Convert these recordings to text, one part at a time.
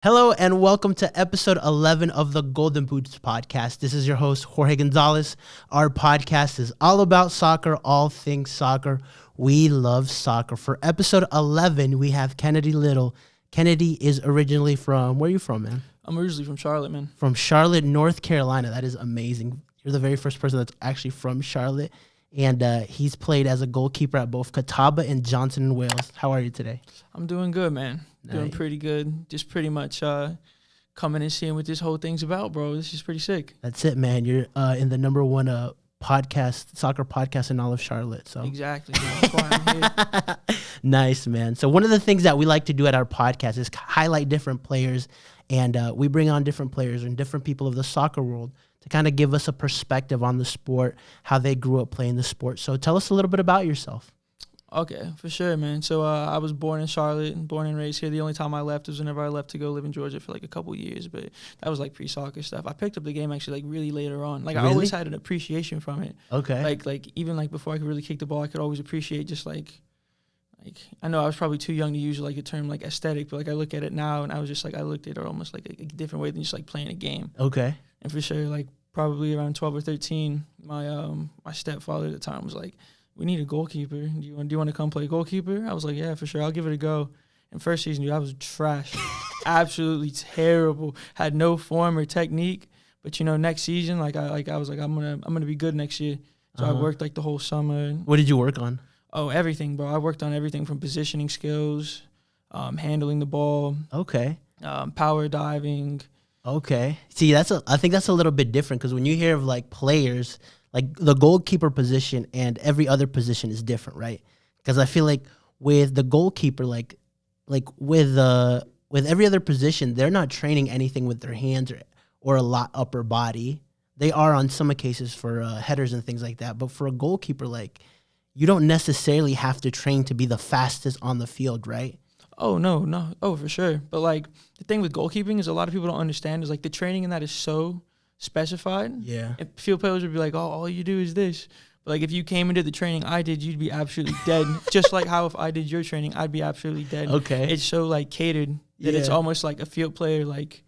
Hello and welcome to episode 11 of the Golden Boots podcast. This is your host, Jorge Gonzalez. Our podcast is all about soccer, all things soccer. We love soccer. For episode 11, we have Kennedy Little. Kennedy is originally from, where are you from, man? I'm originally from Charlotte, man. From Charlotte, North Carolina. That is amazing. You're the very first person that's actually from Charlotte. And he's played as a goalkeeper at both Catawaba and Johnson and Wales. How are you today? I'm doing good, man. Nice. Doing pretty good. Just pretty much coming and seeing what this whole thing's about, bro. This is pretty sick. That's it, man. You're in the number one soccer podcast in all of Charlotte. So Exactly. Man. That's why I'm here. Nice, man. So one of the things that we like to do at our podcast is highlight different players, and we bring on different players and different people of the soccer world to kind of give us a perspective on the sport, how they grew up playing the sport. So tell us a little bit about yourself. Okay, for sure, man. So I was born in Charlotte and born and raised here. The only time I left was whenever I left to go live in Georgia for like a couple years, but that was like pre-soccer stuff. I picked up the game actually like really later on. Like Really? I always had an appreciation from it. Okay. Like even like before I could really kick the ball, I could always appreciate just like I know I was probably too young to use like a term like aesthetic, but like I look at it now and I was just like I looked at it almost like a different way than just like playing a game. Okay. And for sure, like probably around 12 or 13, my stepfather at the time was like, "We need a goalkeeper. Do you want to come play goalkeeper?" I was like, "Yeah, for sure. I'll give it a go." And first season, dude, I was trash, absolutely terrible. Had no form or technique. But you know, next season, I was like, I'm gonna be good next year. So I worked like the whole summer. What did you work on? Oh, everything, bro. I worked on everything from positioning skills, handling the ball, Okay. power diving. Okay. See, I think that's a little bit different because when you hear of like players, like the goalkeeper position and every other position is different, right? Because I feel like with the goalkeeper, like with every other position, they're not training anything with their hands or a lot upper body. They are on some cases for headers and things like that. But for a goalkeeper, like you don't necessarily have to train to be the fastest on the field, right? Oh, no. Oh, for sure. But, like, the thing with goalkeeping is a lot of people don't understand is, like, the training in that is so specified. Yeah. And field players would be like, oh, all you do is this. But, like, if you came and did the training I did, you'd be absolutely dead. Just like how if I did your training, I'd be absolutely dead. Okay. It's so, like, catered that it's almost like a field player, like,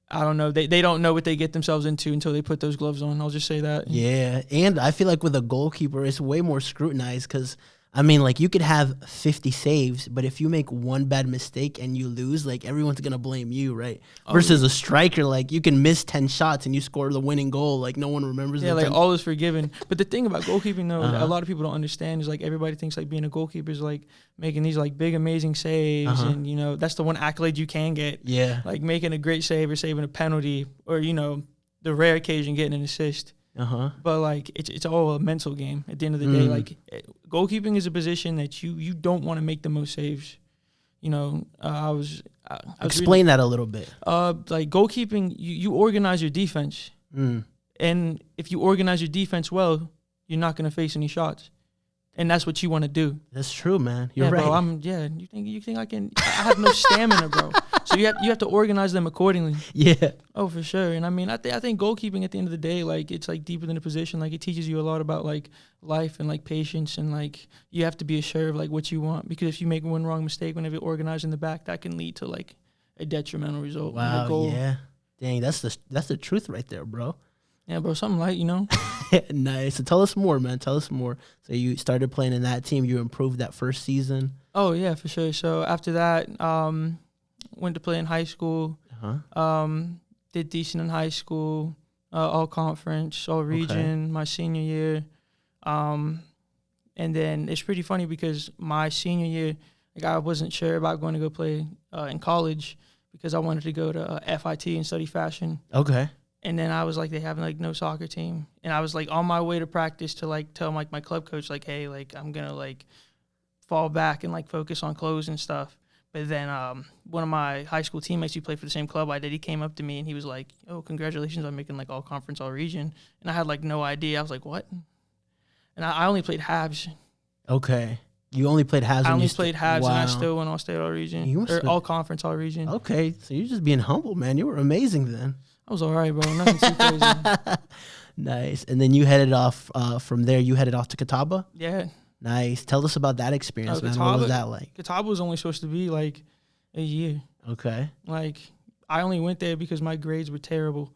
I don't know. They don't know what they get themselves into until they put those gloves on. I'll just say that. Yeah. And I feel like with a goalkeeper, it's way more scrutinized because – I mean, like, you could have 50 saves, but if you make one bad mistake and you lose, like, everyone's going to blame you, right? Versus a striker, like, you can miss 10 shots and you score the winning goal. Like, no one remembers. Yeah, like, all is forgiven. But the thing about goalkeeping, though, that a lot of people don't understand is, like, everybody thinks, like, being a goalkeeper is, like, making these, like, big, amazing saves. And, you know, that's the one accolade you can get. Yeah. Like, making a great save or saving a penalty or, you know, the rare occasion getting an assist. But, like, it's all a mental game at the end of the day. Like, goalkeeping is a position that you don't want to make the most saves. You know, I was Explain that a little bit. Like, goalkeeping, you organize your defense. And if you organize your defense well, you're not going to face any shots. And that's what you want to do. That's true, man. You're right. Bro, you think I can? I have no stamina, bro. So you have to organize them accordingly. Yeah. Oh, for sure. And I mean, I think goalkeeping at the end of the day, like, it's like deeper than a position. Like, it teaches you a lot about like life and like patience, and like you have to be assured of like what you want, because if you make one wrong mistake whenever you're organized in the back, that can lead to like a detrimental result. Wow. A goal. Yeah. Dang, that's the truth right there, bro. Yeah, bro. Something light, you know. Nice. So tell us more, man. Tell us more. So you started playing in that team. You improved that first season. Oh yeah, for sure. So after that, went to play in high school. Did decent in high school. All conference, all region. My senior year. And then it's pretty funny because my senior year, like, I wasn't sure about going to go play in college because I wanted to go to FIT and study fashion. Okay. And then I was like, they have like no soccer team. And I was like on my way to practice to like tell like my club coach, like, hey, like I'm going to like fall back and like focus on clothes and stuff. But then one of my high school teammates who played for the same club I did, he came up to me and he was like, oh, congratulations on making like all conference, all region. And I had like no idea. I was like, what? And I only played halves. Okay. You only played halves? I only played halves. Wow. And I still went all state, all region. Or all conference, all region. Okay. So you're just being humble, man. You were amazing then. I was all right, bro. Nothing too crazy. Nice. And then you headed off from there. You headed off to Catawaba? Yeah. Nice. Tell us about that experience, man. What was that like? Catawaba was only supposed to be like a year. Okay. Like, I only went there because my grades were terrible.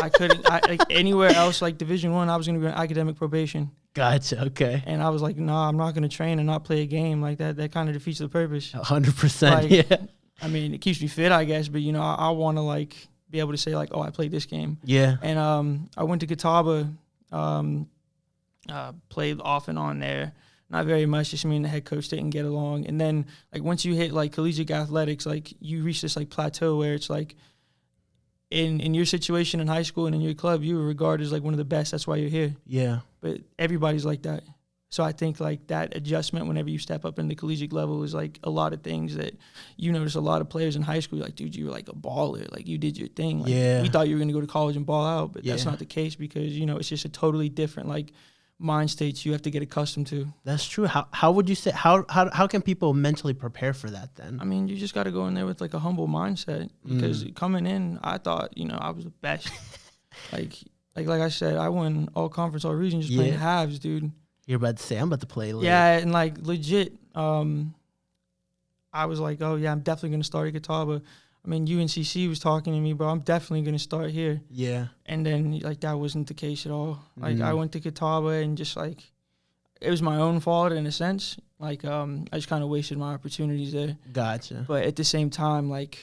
I couldn't, like anywhere else, like Division I was going to be on academic probation. Gotcha. Okay. And I was like, nah, I'm not going to train and not play a game like that. That kind of defeats the purpose. 100%. Like, Yeah. I mean, it keeps me fit, I guess, but I want to like be able to say like, oh, I played this game. Yeah. And I went to Catawaba, played off and on there. Not very much, just me and the head coach didn't get along. And then like once you hit like collegiate athletics, like you reach this like plateau where it's like in your situation in high school and in your club, you were regarded as like one of the best. That's why you're here. Yeah. But everybody's like that. So I think like that adjustment whenever you step up in the collegiate level is like a lot of things that you notice a lot of players in high school. Like, dude, you were like a baller. Like you did your thing. Like, Yeah. we thought you were going to go to college and ball out, but that's Yeah. not the case because, it's just a totally different like mind states you have to get accustomed to. That's true. How would you say, how can people mentally prepare for that then? I mean, you just got to go in there with like a humble mindset because coming in, I thought, I was the best. like I said, I won all conference, all region, just playing halves, dude. You're about to say, I'm about to play late. Yeah, and like legit, I was like, oh yeah, I'm definitely going to start at Catawaba. I mean, UNCC was talking to me, but I'm definitely going to start here. Yeah. And then like that wasn't the case at all. Like I went to Catawaba and just like, it was my own fault in a sense. Like I just kind of wasted my opportunities there. Gotcha. But at the same time, like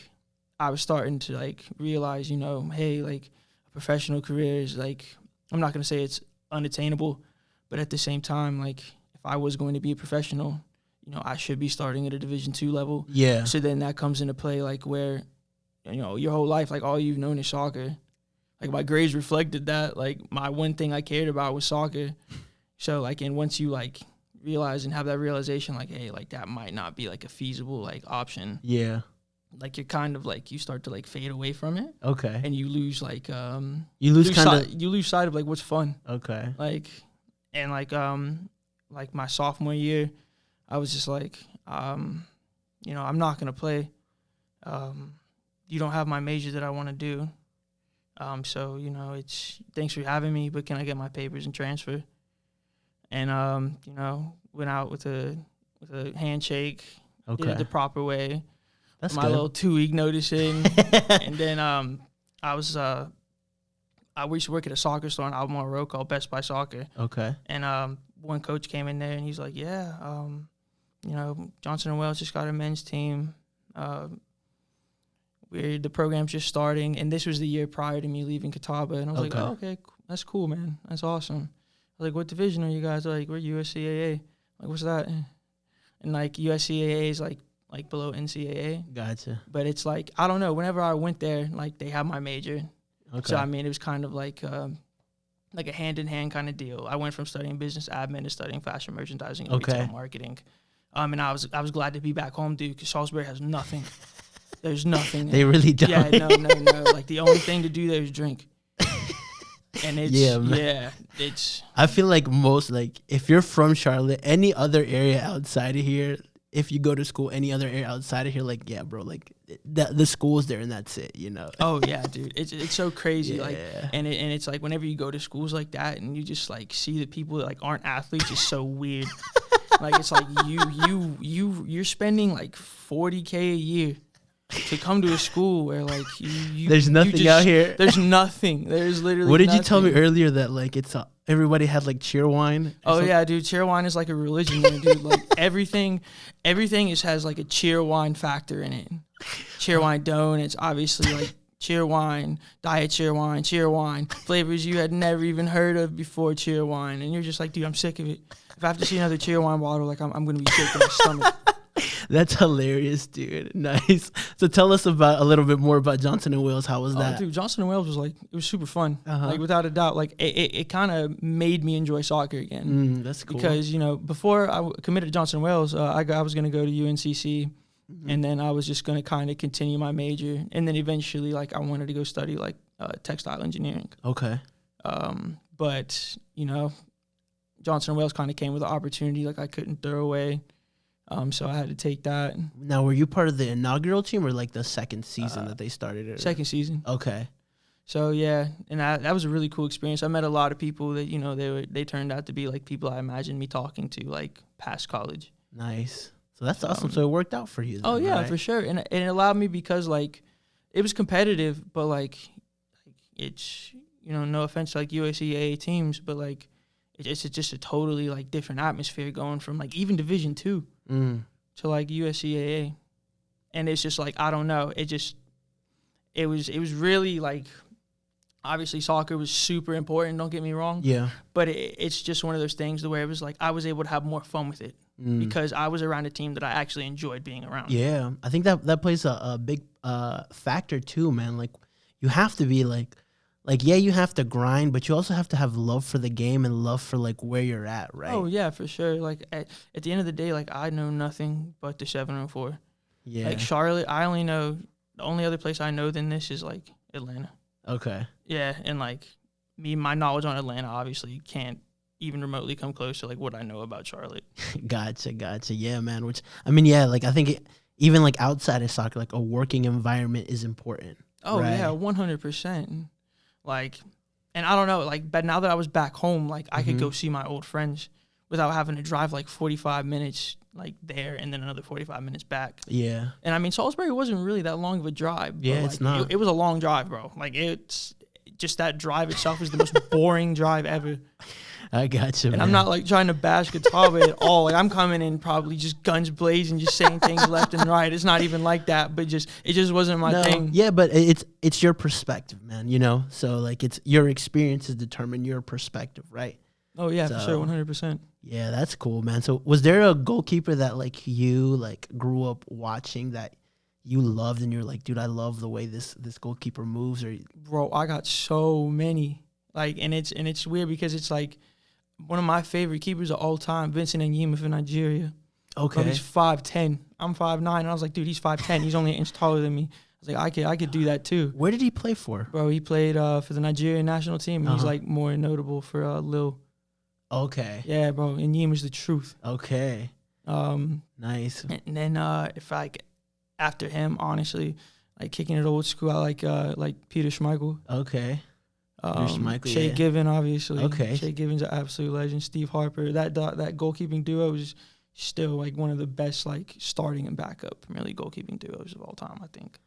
I was starting to like realize, hey, like a professional career is like, I'm not going to say it's unattainable, but at the same time, like if I was going to be a professional, I should be starting at a Division II level. Yeah. So then that comes into play, like where, your whole life, like all you've known is soccer. Like my grades reflected that. Like my one thing I cared about was soccer. So like, and once you like realize and have that realization, like, hey, like that might not be like a feasible like option. Yeah. Like you're kind of like, you start to like fade away from it. Okay. And you lose like, you lose sight of like what's fun. Okay. Like, and like my sophomore year, I was just like, I'm not going to play. You don't have my major that I want to do. So, it's thanks for having me, but can I get my papers and transfer? And, went out with a handshake, did it the proper way. That's my good. little 2-week notice in. And then I used to work at a soccer store in Albemarle Road called Best Buy Soccer. Okay. And one coach came in there and he's like, yeah, Johnson & Wales just got a men's team. The program's just starting. And this was the year prior to me leaving Catawba. And I was like, oh, okay, that's cool, man. That's awesome. I was like, what division are you guys? Like, we're USCAA. Like, what's that? And like USCAA is like below NCAA. Gotcha. But it's like, I don't know. Whenever I went there, like they had my major. Okay. So, I mean, it was kind of like a hand-in-hand kind of deal. I went from studying business admin to studying fashion merchandising and retail marketing. And I was glad to be back home, dude, because Salisbury has nothing. There's nothing there. They really don't. Yeah, no. Like, the only thing to do there is drink. And it's... I feel like most, like, if you're from Charlotte, any other area outside of here, if you go to school, any other area outside of here, like, yeah, bro, like, the school's there and that's it, Oh, yeah, dude. It's so crazy. Yeah. Like, and it's like whenever you go to schools like that and you just, like, see the people that, like, aren't athletes, it's so weird. Like, it's like you're spending, like, $40K a year to come to a school where, like, there's nothing out here. There's nothing. There's literally What did nothing. you tell me earlier that, like, it's everybody had, like, cheer wine? Oh, yeah, dude. Cheer wine is like a religion, dude. Like, everything has, like, a cheer wine factor in it. Cheer wine donuts, obviously, like, cheer wine, diet cheer wine, flavors you had never even heard of before cheer wine. And you're just like, dude, I'm sick of it. If I have to see another cheer wine bottle, like, I'm going to be sick in my stomach. That's hilarious, dude. Nice. So tell us a little bit more about Johnson & Wales. How was that? Dude, Johnson & Wales was like, it was super fun. Like, without a doubt, like, it kind of made me enjoy soccer again. That's cool. Because, before I committed to Johnson & Wales, I was going to go to UNCC, and then I was just going to kind of continue my major. And then eventually, like, I wanted to go study, like, textile engineering. Okay. But, Johnson & Wales kind of came with an opportunity, like, I couldn't throw away. So I had to take that. Now, were you part of the inaugural team or like the second season that they started? Second season. Okay. So yeah, and that was a really cool experience. I met a lot of people that they turned out to be like people I imagined me talking to like past college. Nice. So that's awesome. So it worked out for you then, oh yeah, right? for sure. And it allowed me because like it was competitive, but like it's, you know, no offense to like USCAA teams, but like it's just a totally like different atmosphere going from like even Division II to like USCAA, and it's just like I don't know, it was really like, obviously soccer was super important, don't get me wrong, but it's just one of those things where it was like I was able to have more fun with it because I was around a team that I actually enjoyed being around. Yeah, I think that plays a big factor too, man. Like you have to be like yeah, you have to grind, but you also have to have love for the game and love for like where you're at, right? Oh yeah, for sure. Like at the end of the day, like I know nothing but the 704. Yeah. Like Charlotte, I only know, the only other place I know than this is like Atlanta. Okay. Yeah, and like my knowledge on Atlanta obviously can't even remotely come close to like what I know about Charlotte. Gotcha. Yeah, man. Which I mean, yeah, like I think even like outside of soccer, like a working environment is important. Oh right? yeah, 100%. Like, and I don't know, like, but now that I was back home, like I could go see my old friends without having to drive like 45 minutes like there and then another 45 minutes back. Yeah. And I mean, Salisbury wasn't really that long of a drive. Yeah, like, it's not. It was a long drive, bro. Like it's just that drive itself is the most boring drive ever. I gotcha, And I'm not like trying to bash Catawaba at all. Like I'm coming in probably just guns blazing, just saying things left and right. It's not even like that, but it just wasn't my thing. Yeah, but it's your perspective, man. You know, so like it's your experiences determine your perspective, right? Oh yeah, for sure, 100%. Yeah, that's cool, man. So was there a goalkeeper that like you like grew up watching that you loved and you're like, dude, I love the way this goalkeeper moves? Or bro, I got so many. Like, and it's weird because it's like one of my favorite keepers of all time, Vincent Enyima from Nigeria. Okay. Bro, he's 5'10". I'm 5'9", and I was like, dude, he's 5'10". He's only an inch taller than me. I was like, I could do that too. Where did he play for? Bro, he played for the Nigerian national team, and he's like more notable for Lille. Okay. Yeah, bro, Enyima's the truth. Okay. Nice. And then if after him, honestly, like kicking it old school, I like Peter Schmeichel. Okay. Shea Given, obviously. Okay. Shea Given's an absolute legend. Steve Harper. That goalkeeping duo is still like one of the best like starting and backup Premier League goalkeeping duos of all time, I think.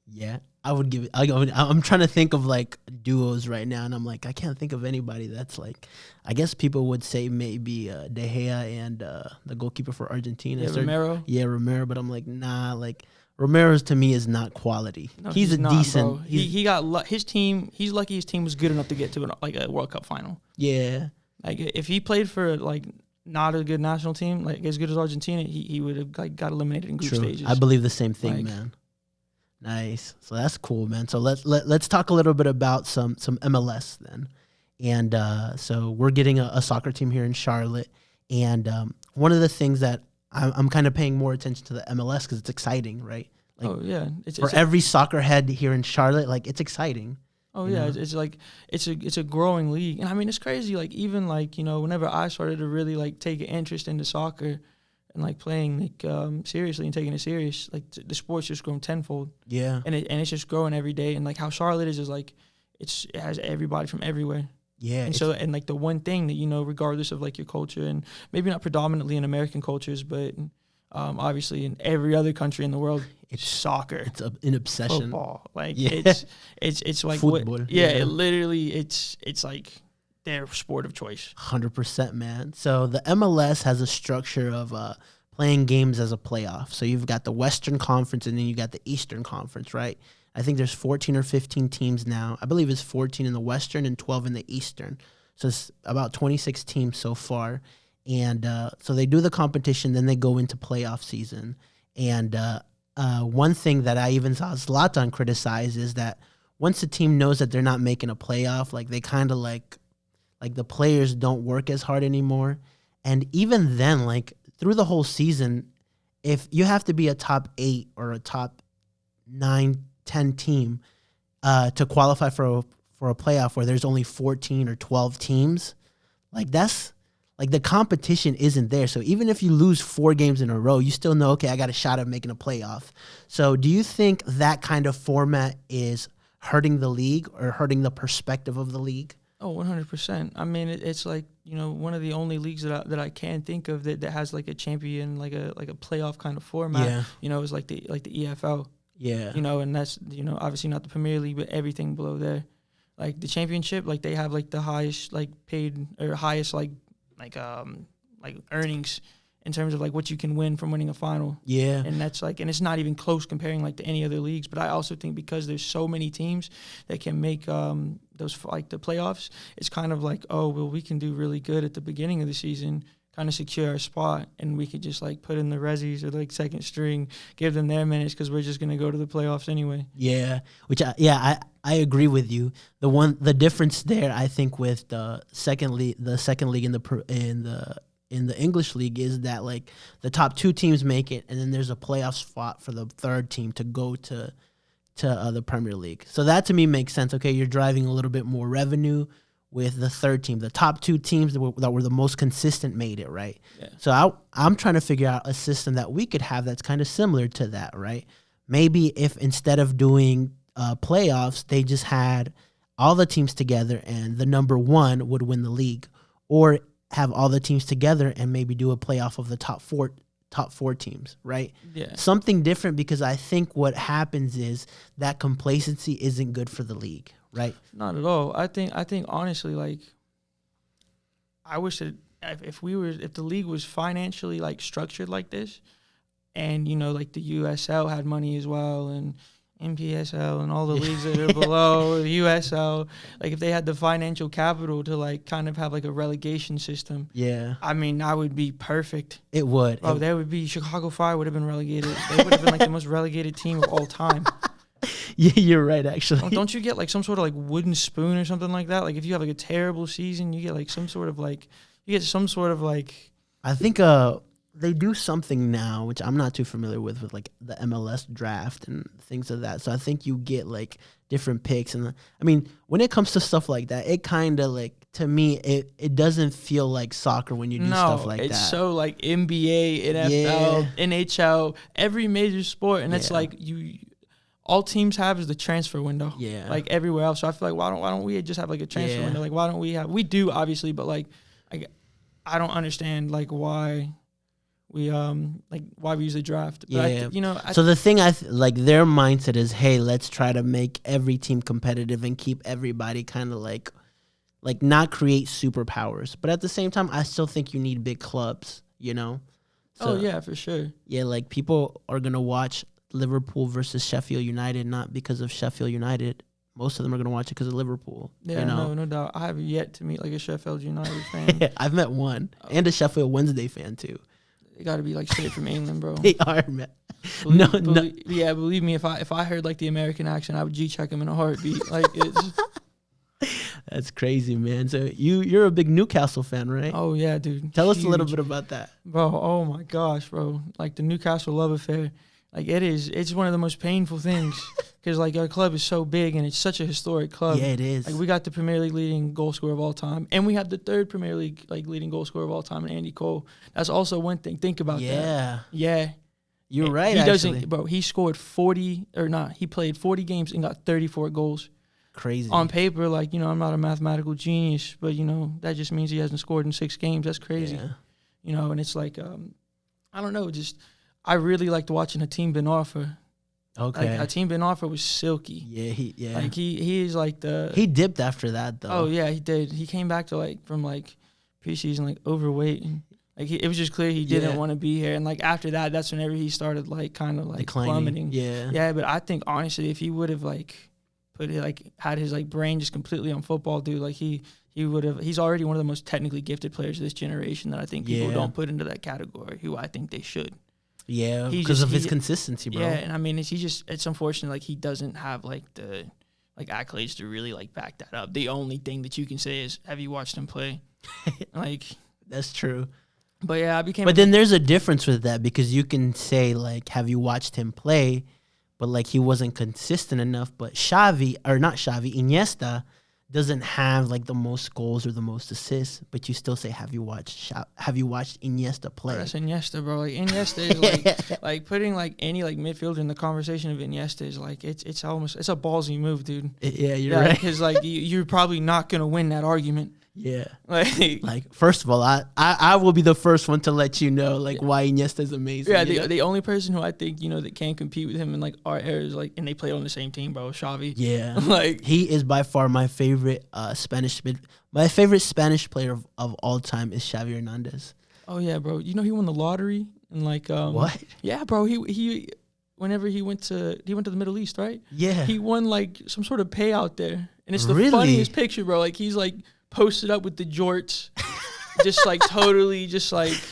Yeah, I would give it. I'm trying to think of like duos right now, and I'm like, I can't think of anybody that's like. I guess people would say maybe De Gea and the goalkeeper for Argentina. Yeah, Romero. Yeah, Romero. But I'm like, nah. Like Romero's to me is not quality. No, he's a not, decent. Bro. He got his team. He's lucky his team was good enough to get to a World Cup final. Yeah. Like if he played for like not a good national team, like as good as Argentina, he would have like got eliminated in group stages. I believe the same thing, man. Nice. So that's cool, man. So let's talk a little bit about some MLS then. And so we're getting a soccer team here in Charlotte. And one of the things that I'm kind of paying more attention to the MLS because it's exciting, right? Like, oh yeah, for every soccer head here in Charlotte, like it's exciting. Oh yeah, it's like it's a growing league, and I mean it's crazy. Like even like whenever I started to really like take an interest into soccer, and like playing like seriously and taking it serious, like the sport's just grown tenfold. Yeah, and it's just growing every day. And like how Charlotte is like it has everybody from everywhere. Yeah, and so like the one thing that regardless of like your culture, and maybe not predominantly in American cultures, but obviously in every other country in the world, it's soccer. It's an obsession. Football, like yeah. it's like football. It literally it's like their sport of choice. 100%, man. So the MLS has a structure of playing games as a playoff. So you've got the Western Conference and then you got the Eastern Conference, right? I think there's 14 or 15 teams now. I believe it's 14 in the Western and 12 in the Eastern. So it's about 26 teams so far. And so they do the competition, then they go into playoff season. And one thing that I even saw Zlatan criticize is that once a team knows that they're not making a playoff, like they kind of like the players don't work as hard anymore. And even then, like through the whole season, if you have to be a top 8 or a top 9, 10 team to qualify for a playoff where there's only 14 or 12 teams, like that's like the competition isn't there. So even if you lose 4 games in a row, you still know, okay, I got a shot at making a playoff. So do you think that kind of format is hurting the league or hurting the perspective of the league? Oh, 100%. I mean, it's like, one of the only leagues that I can think of that has like a champion, like a playoff kind of format. Yeah. Is like the EFL. Yeah. And that's, obviously not the Premier League, but everything below there. Like the Championship, like they have like the highest like paid or highest like earnings in terms of like what you can win from winning a final. Yeah. And that's like, and it's not even close comparing like to any other leagues. But I also think because there's so many teams that can make those like the playoffs, it's kind of like, oh, well, we can do really good at the beginning of the season, kind of secure our spot, and we could just like put in the resis or like second string, give them their minutes because we're just gonna go to the playoffs anyway. Yeah, I agree with you. The difference there, I think, with the second league in the English league is that like the top 2 teams make it, and then there's a playoff spot for the third team to go to the Premier League. So that to me makes sense. Okay, you're driving a little bit more revenue with the third team. The top 2 teams that were the most consistent made it, right? Yeah. So I'm trying to figure out a system that we could have that's kind of similar to that, right? Maybe if instead of doing playoffs, they just had all the teams together and the number 1 would win the league, or have all the teams together and maybe do a playoff of the top four teams, right? Yeah. Something different, because I think what happens is that complacency isn't good for the league, right? Not at all. I think honestly, like, I wish that if the league was financially like structured like this, and like the USL had money as well, and NPSL and all the leagues that are below the USL, like if they had the financial capital to like kind of have like a relegation system, I mean, that would be perfect. It would. Oh, there would be Chicago Fire would have been relegated. They would have been like the most relegated team of all time. Yeah, you're right, actually. Don't you get like some sort of like wooden spoon or something like that? Like if you have like a terrible season, you get like some sort of like I think they do something now, which I'm not too familiar with like the MLS draft and things of that. So I think you get like different picks. And I mean, when it comes to stuff like that, it kind of like, to me, it doesn't feel like soccer when you do stuff like that. It's so like NBA, NFL, NHL, every major sport. And it's like all teams have is the transfer window. Yeah. Like everywhere else. So I feel like, why don't we just have like a transfer window? Like, why don't we do obviously, but like, I don't understand like why we use the draft. But so the thing like their mindset is, hey, let's try to make every team competitive and keep everybody kind of like not create superpowers. But at the same time, I still think you need big clubs, So, oh yeah, for sure. Yeah, like people are gonna watch Liverpool versus Sheffield United not because of Sheffield United. Most of them are gonna watch it because of Liverpool. Yeah, no doubt. I have yet to meet like a Sheffield United fan. I've met one, and a Sheffield Wednesday fan too. They got to be like straight from England, bro. They are, man. Believe me, if I heard like the American accent, I would G-check them in a heartbeat. Like it's. That's crazy, man. So you're a big Newcastle fan, right? Oh yeah, dude. Tell us a little bit about that, bro. Oh my gosh, bro. Like the Newcastle love affair. Like it's one of the most painful things because like our club is so big and it's such a historic club. Yeah, it is. Like we got the Premier League leading goal scorer of all time, and we have the 3rd Premier League like leading goal scorer of all time, in Andy Cole. That's also one thing. Think about that. Yeah. You're right. He doesn't, bro. He scored 40 or not. He played 40 games and got 34 goals. Crazy. On paper, like I'm not a mathematical genius, but that just means he hasn't scored in 6 games. That's crazy. Yeah. And it's like I don't know, just. I really liked watching Hatim Ben Arfa. Okay. Like, Hatim Ben Arfa was silky. Yeah, Like he's like he dipped after that though. Oh yeah, he did. He came back to like from like preseason like overweight, and like it was just clear he didn't want to be here. And like after that, that's whenever he started like kind of like plummeting. Yeah. But I think honestly, if he would have like had his like brain just completely on football, dude, like he would have. He's already one of the most technically gifted players of this generation that I think people don't put into that category. Who I think they should. Yeah, because of his consistency, bro. Yeah, and I mean, it's unfortunate, like, he doesn't have, like, the, like, accolades to really, like, back that up. The only thing that you can say is, have you watched him play? Like. That's true. But, yeah, But then there's a difference with that, because you can say, like, have you watched him play? But, like, he wasn't consistent enough. But Iniesta doesn't have like the most goals or the most assists, but you still say, have you watched Iniesta play? That's Iniesta, bro. Like Iniesta is like putting like any like midfielder in the conversation of Iniesta is like it's a ballsy move, dude. Yeah, you're right. Because like you're probably not gonna win that argument. Yeah. Like first of all, I will be the first one to let you know why Iniesta is amazing. Yeah, the only person who I think that can compete with him in like our era is and they played on the same team, bro. Xavi. Yeah, like he is by far my favorite Spanish player of all time is Xavi Hernandez. Oh yeah, bro. He won the lottery and what? Yeah, bro. He whenever he went to the Middle East, right? Yeah, he won some sort of payout there, and it's the really? funniest picture, bro. He's posted up with the jorts. Just totally,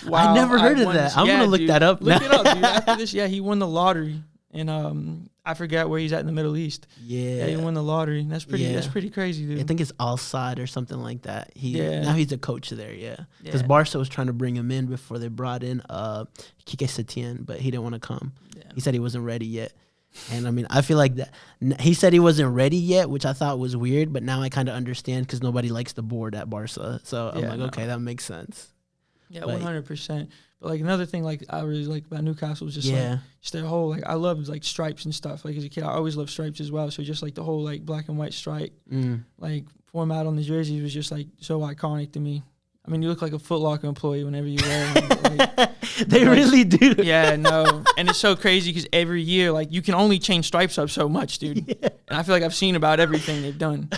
wow. I never heard of that. I'm gonna look that up. Look it up, dude. After this, he won the lottery, and I forget where he's at in the Middle East. Yeah, he won the lottery. That's pretty crazy, dude. I think it's Al Sadd or something like that. Now he's a coach there. Yeah, because Barca was trying to bring him in before they brought in Quique Setién, but he didn't want to come. Yeah. He said he wasn't ready yet. And I mean, I feel like that he said he wasn't ready yet, which I thought was weird, but now I kind of understand because nobody likes the board at Barca. So I'm like, okay, that makes sense. Yeah, 100%. But another thing I really like about Newcastle was just their whole I loved stripes and stuff. As a kid, I always loved stripes as well. So just the whole black and white stripe format on the jerseys was just so iconic to me. I mean, you look like a Foot Locker employee whenever you wear them. They really do. Yeah, no. And it's so crazy because every year, you can only change stripes up so much, dude. Yeah. And I feel like I've seen about everything they've done.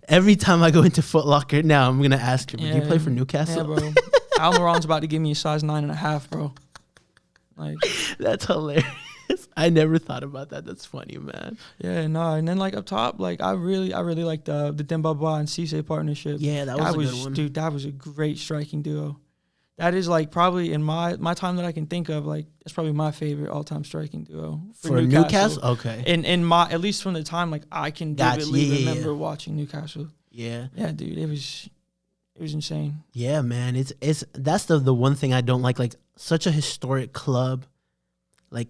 Every time I go into Foot Locker, now I'm going to ask him, do you play for Newcastle? Yeah, bro. Almiron's about to give me a size 9.5, bro. That's hilarious. I never thought about that. That's funny, man. Yeah, no. And then up top, I really like the Demba Ba and Cisse partnership. Yeah, that was a good one. Dude, that was a great striking duo. That is probably in my time that I can think of, that's probably my favorite all-time striking duo for Newcastle. Okay. In my, at least from the time I can vividly remember watching Newcastle. Yeah. Yeah, dude, it was insane. Yeah, man. That's the one thing I don't like such a historic club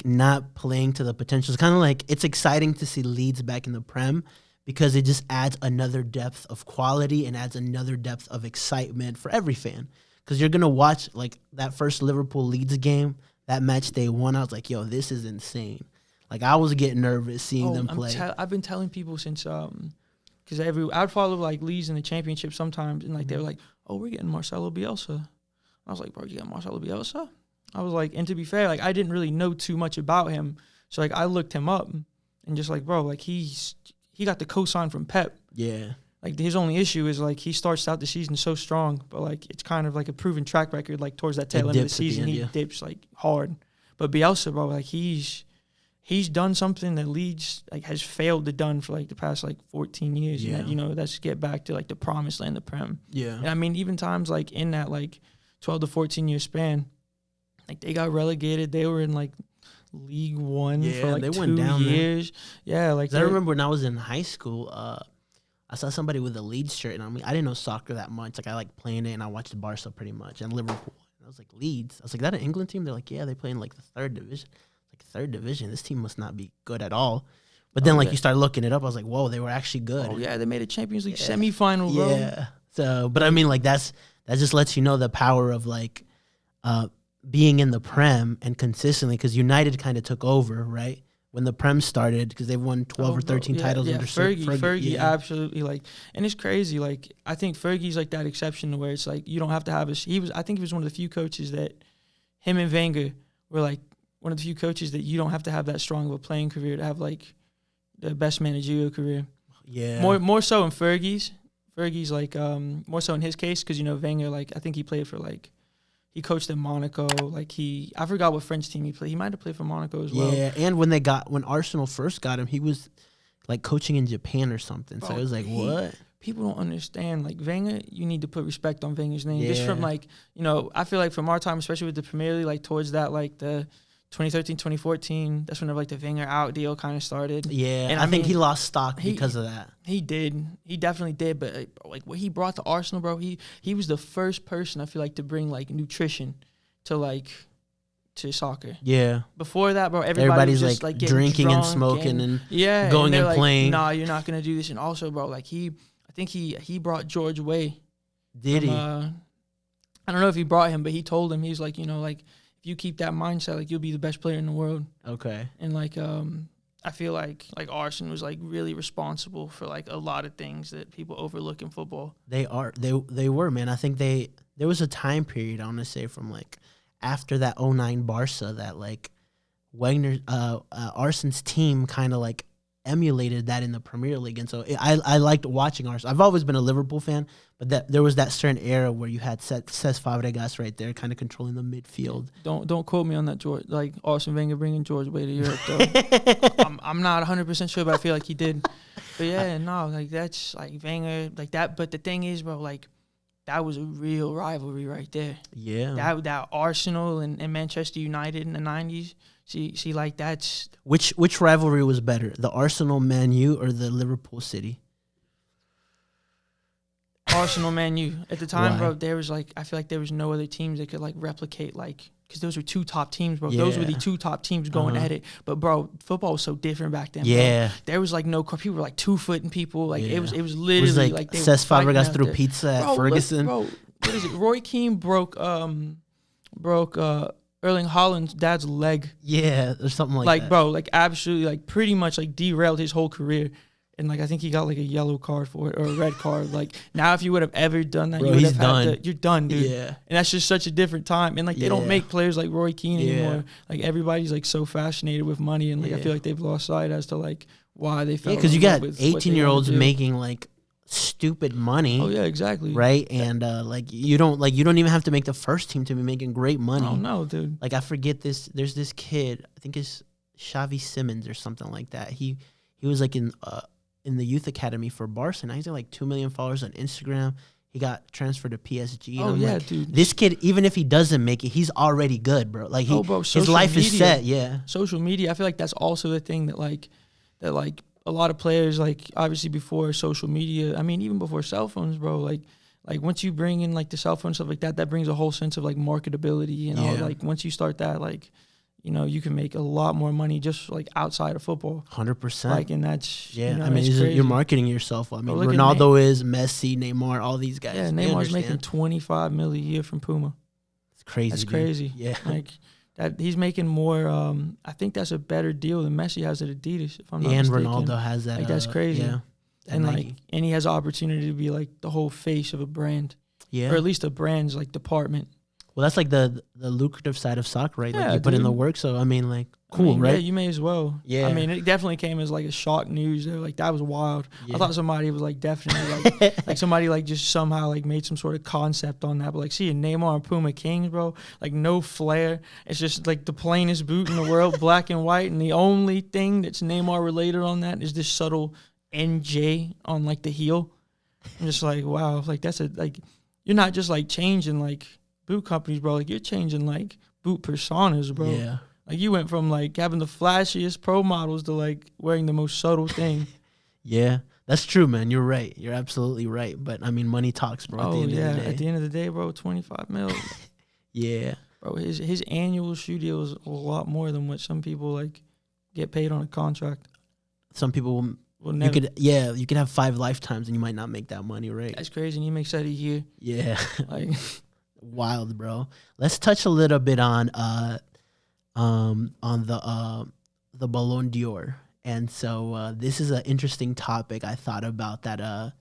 not playing to the potential. It's kind of it's exciting to see Leeds back in the Prem because it just adds another depth of quality and adds another depth of excitement for every fan. Because you're going to watch, that first Liverpool-Leeds game, that match they won. I was like, yo, this is insane. I was getting nervous seeing them play. I've been telling people since, because I'd follow, Leeds in the championship sometimes, and, they were like, oh, we're getting Marcelo Bielsa. I was like, bro, you got Marcelo Bielsa? I was like, and to be fair, I didn't really know too much about him. So, I looked him up and just, bro, he got the cosign from Pep. Yeah. His only issue is he starts out the season so strong, but it's kind of a proven track record. Towards that tail end of the season, he dips hard. But Bielsa, bro, he's done something that Leeds has failed to done for the past 14 years. Yeah. And that's get back to the promised land, the Prem. Yeah. And I mean, even times in that 12 to 14 year span, they got relegated. They were in League One for they 2 went down years. There. Yeah, I remember when I was in high school. I saw somebody with a Leeds shirt, and I didn't know soccer that much. I like playing it, and I watched Barca pretty much, and Liverpool. And I was like, Leeds? I was like, that an England team? They're like, yeah, they play in the third division. Third division? This team must not be good at all. But then, you start looking it up, I was like, whoa, they were actually good. Oh, yeah, they made a Champions League semifinal, bro. Yeah. So, but I mean, that just lets you know the power of, being in the Prem and consistently, because United kind of took over, right? When the Prem started, because they've won 12 or 13 titles under Fergie, absolutely. And it's crazy. I think Fergie's that exception where it's you don't have to have I think he was one of the few coaches that him and Wenger were one of the few coaches that you don't have to have that strong of a playing career to have the best managerial career. Yeah. More so in Fergie's. Fergie's more so in his case because Wenger I think he played for he coached in Monaco. I forgot what French team he played. He might have played for Monaco as well. Yeah, and when Arsenal first got him, he was coaching in Japan or something. Bro, so it was what? People don't understand. Wenger, you need to put respect on Wenger's name. Yeah. Just from I feel from our time, especially with the Premier League, towards that the 2013, 2014, that's whenever the Wenger out deal kind of started. Yeah, and I think he lost stock because of that. He did. He definitely did. But what he brought to Arsenal, bro, he was the first person I feel to bring nutrition to to soccer. Yeah. Before that, bro, everybody's was just drinking and smoking and going and playing. Nah, you're not gonna do this. And also, bro, I think he brought George Weah. Did he? I don't know if he brought him, but he told him he's if you keep that mindset, you'll be the best player in the world. Okay. And I feel like Arsene was like really responsible for like a lot of things that people overlook in football. They were, man. I think there was a time period, I want to say, from like after that '09 Barca that like Arsene's team kind of like emulated that in the Premier League, and so I liked watching Arsenal. I've always been a Liverpool fan, but there was that certain era where you had Cesc Fabregas right there, kind of controlling the midfield. Don't quote me on that, George. Like Arsene Wenger bringing George away to Europe, though. I'm not 100% sure, but I feel like he did. But yeah, no, like that's like Wenger, like that. But the thing is, bro, like that was a real rivalry right there. Yeah, that Arsenal and Manchester United in the '90s. See, like that's which rivalry was better, the Arsenal Man U or the Liverpool City? Arsenal Man U. At the time, Why? bro, there was like I feel like there was no other teams that could like replicate like because those were two top teams, bro. Those were the two top teams going at it. But bro, football was so different back then. Yeah, bro. There was like no people were like 2-footing people. Like it was literally it was like they Cesc Fabregas threw there. pizza at Bro, Ferguson. Bro, what is it? Roy Keane broke Erling Haaland's dad's leg. Yeah, or something like that. Bro, like absolutely, like pretty much like derailed his whole career. And like I think he got like a yellow card for it or a red card. Like now, if you would have ever done that, bro, you would he's have done. had you're done, dude. Yeah, and that's just such a different time. And like they don't make players like Roy Keane anymore. Like everybody's like so fascinated with money, and like I feel like they've lost sight as to like why they fell. because you got 18-year-olds making like stupid money. Oh yeah, exactly. Right, and like you don't even have to make the first team to be making great money. Oh no, dude. Like I forget this. There's this kid. I think it's Xavi Simons or something like that. He was like in the youth academy for Barca. Now he's got like 2 million followers on Instagram. He got transferred to PSG. Oh yeah, like, dude. This kid, even if he doesn't make it, he's already good, bro. Like his life is set. Yeah. Social media. I feel like that's also the thing that a lot of players like obviously before social media. I mean, even before cell phones, bro. Like once you bring in like the cell phone stuff like that brings a whole sense of like marketability and all. Like once you start that, like you know, you can make a lot more money just like outside of football. 100%. Like, and that's yeah. You know, I mean, you're marketing yourself. I mean, Ronaldo is Messi, Neymar, all these guys. Yeah, Neymar's making $25 million a year from Puma. It's crazy. That's crazy. Yeah, like that he's making more. I think that's a better deal than Messi has at Adidas. If I'm not and mistaken. Ronaldo has that. Like that's crazy. Yeah, and like, and he has the opportunity to be like the whole face of a brand. Yeah, or at least a brand's like department. Well, that's like the lucrative side of soccer, right? Yeah, like you put in the work. So I mean, like, cool, right? Yeah, you may as well. Yeah. I mean, it definitely came as like a shock news. Like that was wild. Yeah. I thought somebody was like definitely like somebody like just somehow like made some sort of concept on that. But like seeing Neymar and Puma Kings, bro, like no flair. It's just like the plainest boot in the world, black and white. And the only thing that's Neymar related on that is this subtle NJ on like the heel. I'm just like, wow, like that's you're not just like changing like boot companies, bro. Like you're changing like boot personas, bro. Yeah. Like you went from like having the flashiest pro models to like wearing the most subtle thing. Yeah, that's true, man. You're right. You're absolutely right. But I mean, money talks, bro. At the end of the day. At the end of the day, bro, 25 mil. Yeah. Bro, his annual shoe deal is a lot more than what some people like get paid on a contract. Some people will never. You could have 5 lifetimes and you might not make that money, right? That's crazy. And he makes that a year. Yeah. Like wild, bro. Let's touch a little bit on the Ballon d'Or. And so this is an interesting topic. I thought about that.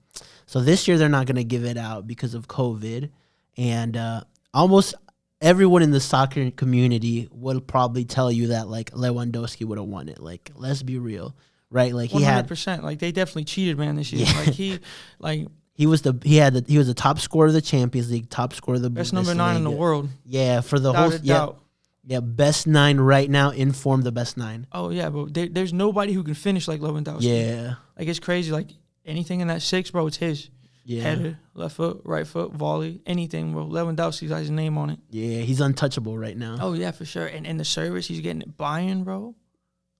So this year they're not going to give it out because of COVID, and almost everyone in the soccer community will probably tell you that like Lewandowski would have won it. Like, let's be real, right? Like 100%. Like they definitely cheated, man, this year. Yeah. He was the top scorer of the Champions League, top scorer of the best number 9 in the world. Yeah, for the whole doubt. Yeah, best 9 right now. Inform the best 9. Oh yeah, bro. There's nobody who can finish like Lewandowski. Yeah, like it's crazy. Like anything in that 6, bro, it's his. Yeah, header, left foot, right foot, volley, anything, bro. Lewandowski's got his name on it. Yeah, he's untouchable right now. Oh yeah, for sure. And the service he's getting at Bayern, bro.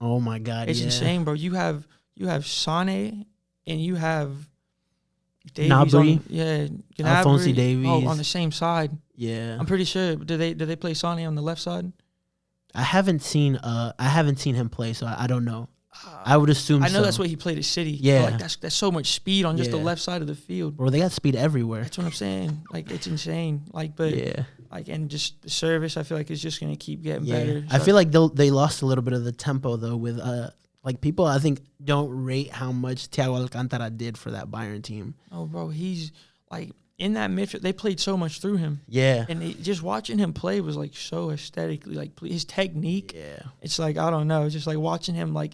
Oh my God, it's insane, bro. You have Sané and you have Davies Gnabry, Alphonso Davies. Oh, on the same side. Yeah, I'm pretty sure. Do they play Sané on the left side? I haven't seen him play, so I don't know. I would assume. I know that's what he played at City. Yeah, like that's so much speed on just the left side of the field. Bro, they got speed everywhere. That's what I'm saying. Like it's insane. Like, but and just the service, I feel like is just gonna keep getting better. I feel like they lost a little bit of the tempo though with Like, people, I think, don't rate how much Thiago Alcantara did for that Bayern team. Oh, bro, he's like in that midfield. They played so much through him. Yeah. And just watching him play was like so aesthetically, like his technique. Yeah. It's like, I don't know, just like watching him, like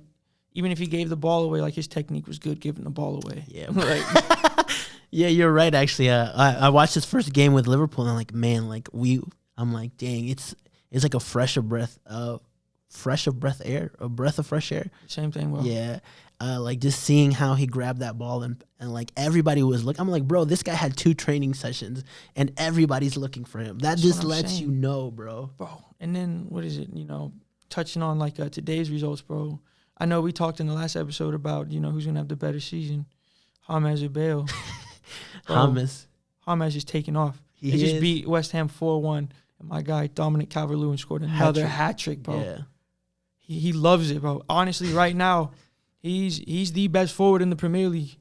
even if he gave the ball away, like his technique was good giving the ball away. Yeah. Like, yeah, you're right. Actually, I watched his first game with Liverpool, and I'm like, man, like I'm like, dang, it's like a breath of fresh air. same thing, bro. Yeah. Like just seeing how he grabbed that ball and like everybody was looking. I'm like, bro, this guy had 2 training sessions and everybody's looking for him. That just lets you know, bro. Bro, and then what is it? Touching on like today's results, bro. I know we talked in the last episode about who's gonna have the better season, James or Bale. James is taking off. He They just is. beat West Ham 4-1, and my guy Dominic Calvert-Lewin scored another hat trick, bro. Yeah. He loves it, bro. Honestly, right now, he's the best forward in the Premier League.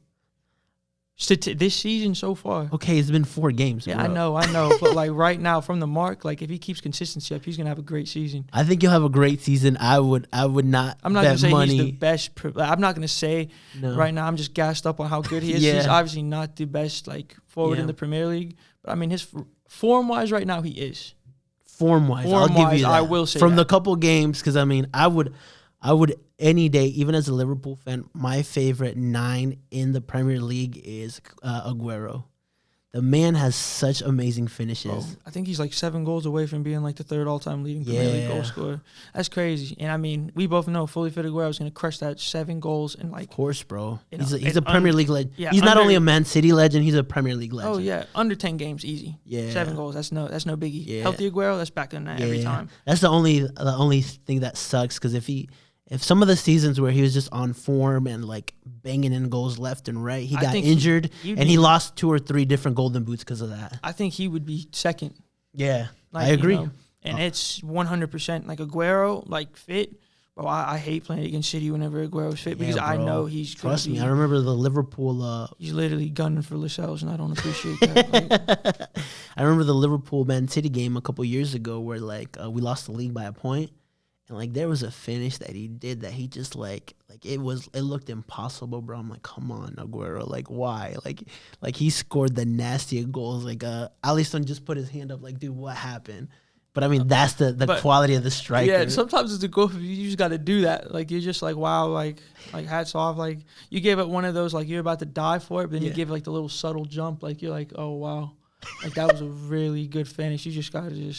This season so far. Okay, it's been 4 games. Yeah, bro. I know. But like right now, from the mark, like if he keeps consistency up, he's gonna have a great season. I think you'll have a great season. I would not. I'm not bet gonna say money. he's the best. I'm not gonna say No. right now. I'm just gassed up on how good he is. Yeah. He's obviously not the best like forward in the Premier League, but I mean his form wise right now he is. Form wise, I'll give you that. I will say from that. the couple games, because I mean, I would any day, even as a Liverpool fan, my favorite 9 in the Premier League is Aguero. The man has such amazing finishes. Bro, I think he's like 7 goals away from being like the 3rd all-time leading Premier League goal scorer. That's crazy. And I mean, we both know fully fit Aguero is going to crush that 7 goals and like. Of course, bro. You know, He's a Premier League legend. Yeah, he's not only a Man City legend, he's a Premier League legend. Oh yeah, under 10 games, easy. Yeah. 7 goals, that's no biggie. Yeah. Healthy Aguero, that's back in that every time. That's the only thing that sucks, because if some of the seasons where he was just on form and like banging in goals left and right, he got injured and he lost 2 or 3 different golden boots because of that. I think he would be second. Yeah, like, I agree. And it's 100% like Aguero, like fit. Bro, I hate playing against City whenever Aguero's fit because I know he's trust me. I remember the Liverpool. He's literally gunning for Lascelles, and I don't appreciate that. Like, I remember the Liverpool Man City game a couple years ago where like we lost the league by a point. And like there was a finish that he did that he just like it looked impossible, bro. I'm like, come on, Aguero, like why? Like he scored the nastiest goals. Like Alisson just put his hand up, like, dude, what happened? But I mean, that's the quality of the striker. Yeah, sometimes it's a goal. You just got to do that. Like you're just like, wow, like hats off. Like you gave it one of those, like you're about to die for it, but then you give like the little subtle jump. Like you're like, oh wow, like that was a really good finish. You just got to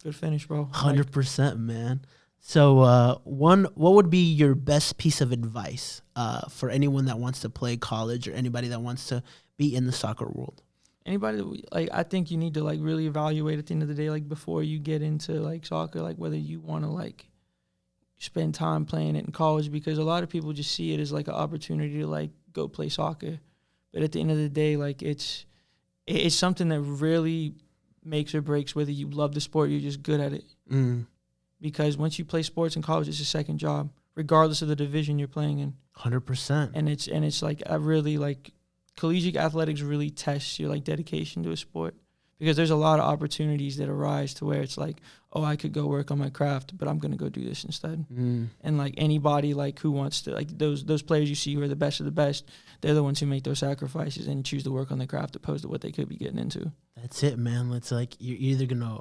good finish, bro. 100%, man. So, what would be your best piece of advice for anyone that wants to play college or anybody that wants to be in the soccer world? Anybody that, I think you need to like really evaluate at the end of the day, like before you get into like soccer, like whether you want to like spend time playing it in college, because a lot of people just see it as like an opportunity to like go play soccer, but at the end of the day, like it's something that really makes or breaks whether you love the sport or you're just good at it. Because once you play sports in college, it's a second job, regardless of the division you're playing in. 100%. And it's like I really like collegiate athletics really tests your like dedication to a sport, because there's a lot of opportunities that arise to where it's like, oh, I could go work on my craft, but I'm gonna go do this instead. And like anybody like who wants to, like those players you see who are the best of the best, they're the ones who make those sacrifices and choose to work on their craft opposed to what they could be getting into. That's it, man. It's like you're either gonna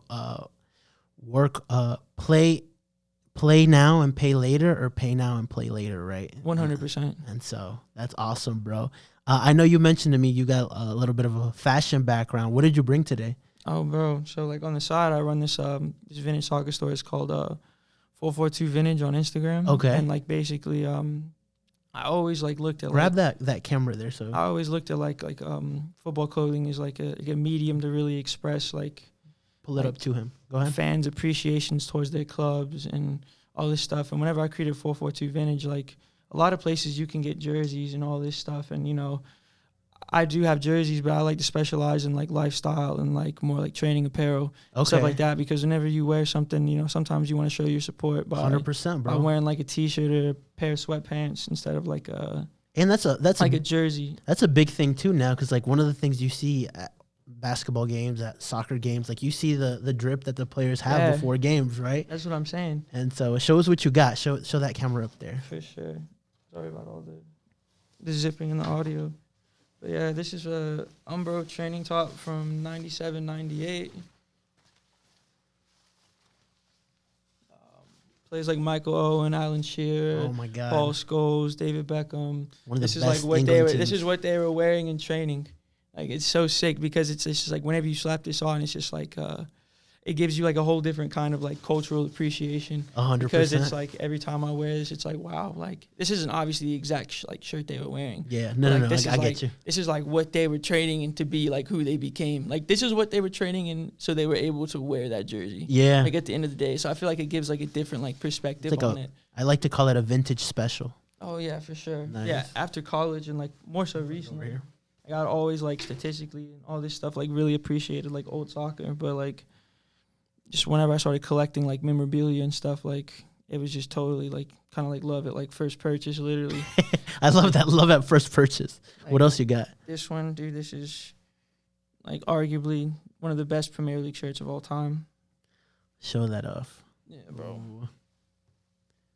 work, play now and pay later, or pay now and play later, right? 100%. And so that's awesome, bro. I know you mentioned to me you got a little bit of a fashion background. What did you bring today? Oh, bro. So like on the side, I run this vintage soccer store. It's called 442 Vintage on Instagram. Okay. And like basically, I always like looked at grab that camera there. So I always looked at like football clothing is like a medium to really express like. Pull it up to him. Go ahead. Fans' appreciations towards their clubs and all this stuff. And whenever I created 442 Vintage, like a lot of places you can get jerseys and all this stuff. And, you know, I do have jerseys, but I like to specialize in like lifestyle and like more like training apparel, stuff like that. Because whenever you wear something, you know, sometimes you want to show your support by 100%, bro. By wearing like a t-shirt or a pair of sweatpants instead of like a that's like a jersey. That's a big thing too now, because like one of the things you see basketball games, at soccer games, like you see the drip that the players have before games, right? That's what I'm saying. And so it shows what you got. Show that camera up there. For sure. Sorry about all the zipping in the audio. But yeah, this is a Umbro training top from 97, 98. Players like Michael Owen, Alan Shearer, Oh my God. Paul Scholes, David Beckham. One of the This is best like what England This teams. is what they were wearing in training. Like it's so sick because it's just like whenever you slap this on, it's just like it gives you like a whole different kind of like cultural appreciation. 100%. Because it's like every time I wear this, it's like wow, like this isn't obviously the exact like shirt they were wearing. Yeah, But, no, like, no, this I is get like, you. This is like what they were training in to be like who they became. Like this is what they were training in, so they were able to wear that jersey. Yeah, Like at the end of the day, so I feel like it gives like a different like perspective like on it. I like to call it a vintage special. Oh yeah, for sure. Nice. Yeah, after college and like more so recently, here. like I always like statistically and all this stuff like really appreciated like old soccer, but like just whenever I started collecting like memorabilia and stuff, like it was just totally like kind of like love it, like first purchase literally. I love that first purchase. Like, What else you got? This one, dude, this is like arguably one of the best Premier League shirts of all time. Show that off. Yeah, bro. Ooh.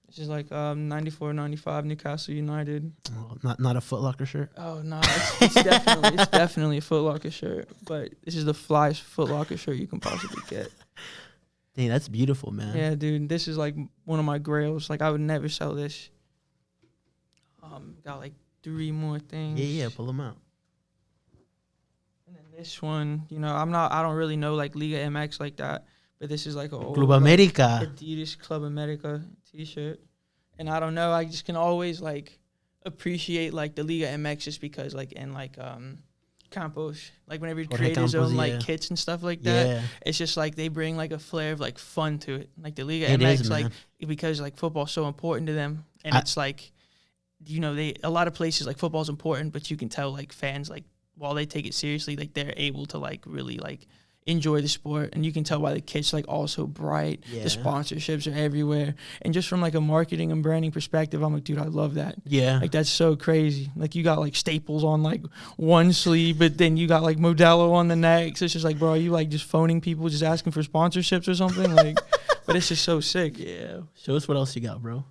This is like 94, 95 Newcastle United. Oh, not a Foot Locker shirt. Oh no, it's definitely a Foot Locker shirt, but this is the flyest Foot Locker shirt you can possibly get. Dang, that's beautiful, man. Yeah, dude, this is like one of my grails. Like I would never sell this. Got like 3 more things. Yeah, pull them out. And then this one, you know, I don't really know like Liga MX like that, but this is like a old, Club like, America. Adidas Club America t-shirt. And I don't know, I just can always like appreciate like the Liga MX just because like in like Campos, like whenever you create his Campos, own like yeah. kits and stuff like that, Yeah, it's just like they bring like a flair of like fun to it. Like the Liga It MX, is, like man. because like football's so important to them, and it's like, you know, a lot of places like football's important, but you can tell like fans like while they take it seriously, like they're able to like really like enjoy the sport, and you can tell why the kit's like all so bright. Yeah. The sponsorships are everywhere, and just from like a marketing and branding perspective, I'm like, dude, I love that. yeah. Like that's so crazy. Like you got like Staples on like one sleeve, but then you got like Modelo on the next. It's just like, bro, are you like just phoning people, just asking for sponsorships or something? Like, but it's just so sick. Yeah. Show us what else you got, bro.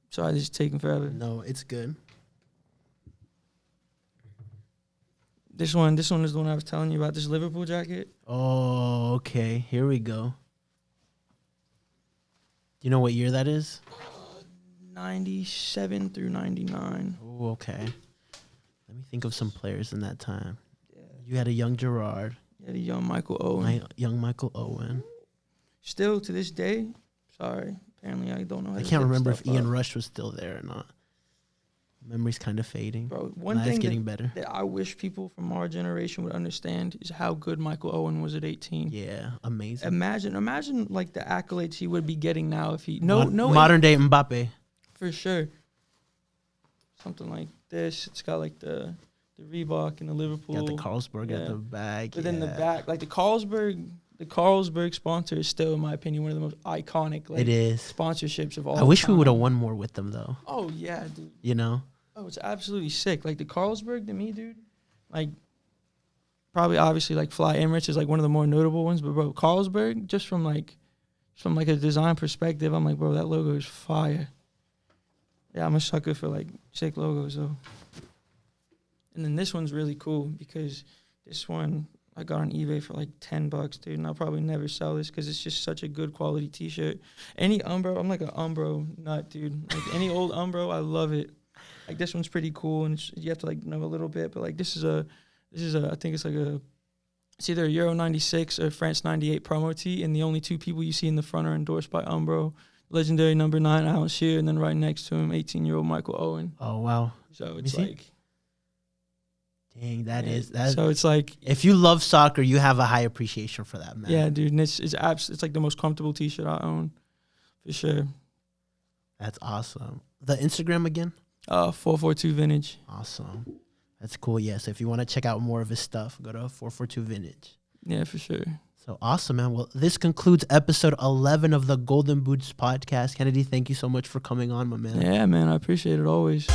Sorry, this is taking forever. No, it's good. This one is the one I was telling you about. This Liverpool jacket. Oh, okay. Here we go. You know what year that is? 97 through 99. Oh, okay. Let me think of some players in that time. You had a young Gerrard, Yeah, the young Michael Owen. young Michael Owen. Still to this day, sorry. Apparently, I don't know. How I to can't look remember if stuff Ian up. Rush was still there or not. Memory's kind of fading. Bro, one Nah, thing it's getting better. that I wish people from our generation would understand is how good Michael Owen was at 18. Yeah, amazing. Imagine like the accolades he would be getting now if he no modern day Mbappe. for sure. Something like this. It's got like the Reebok and the Liverpool. Got the Carlsberg Yeah. at the back. But then the back, like the Carlsberg sponsor is still, in my opinion, one of the most iconic like It is. sponsorships of all. I wish we time. would have won more with them though. Oh yeah, dude. You know. Oh, it's absolutely sick. Like the Carlsberg to me, dude. Like probably obviously like Fly Emirates is like one of the more notable ones, but bro, Carlsberg just from like a design perspective, I'm like, bro, that logo is fire. Yeah, I'm a sucker for like sick logos though. And then this one's really cool because this one I got on eBay for like $10, dude, and I'll probably never sell this because it's just such a good quality T-shirt. Any Umbro, I'm like an Umbro nut, dude. Like any old Umbro, I love it. Like this one's pretty cool, and you have to like know a little bit. But like this is a I think it's like it's either a Euro 96 or France 98 promo tee, and the only 2 people you see in the front are endorsed by Umbro. Legendary number 9 Alan Shearer, and then right next to him 18-year-old Michael Owen. Oh wow. So it's see? like, Dang, that yeah, is that. So it's like, If you love soccer, you have a high appreciation for that, man. yeah, dude, and it's like the most comfortable T-shirt I own, for sure. That's awesome. The Instagram again? 442 Vintage. Awesome. That's cool. Yes. If you want to check out more of his stuff, go to 442 Vintage. Yeah, for sure. So awesome, man. Well, this concludes episode 11 of the Golden Boots podcast. Kennedy, thank you so much for coming on, my man. Yeah, man, I appreciate it always.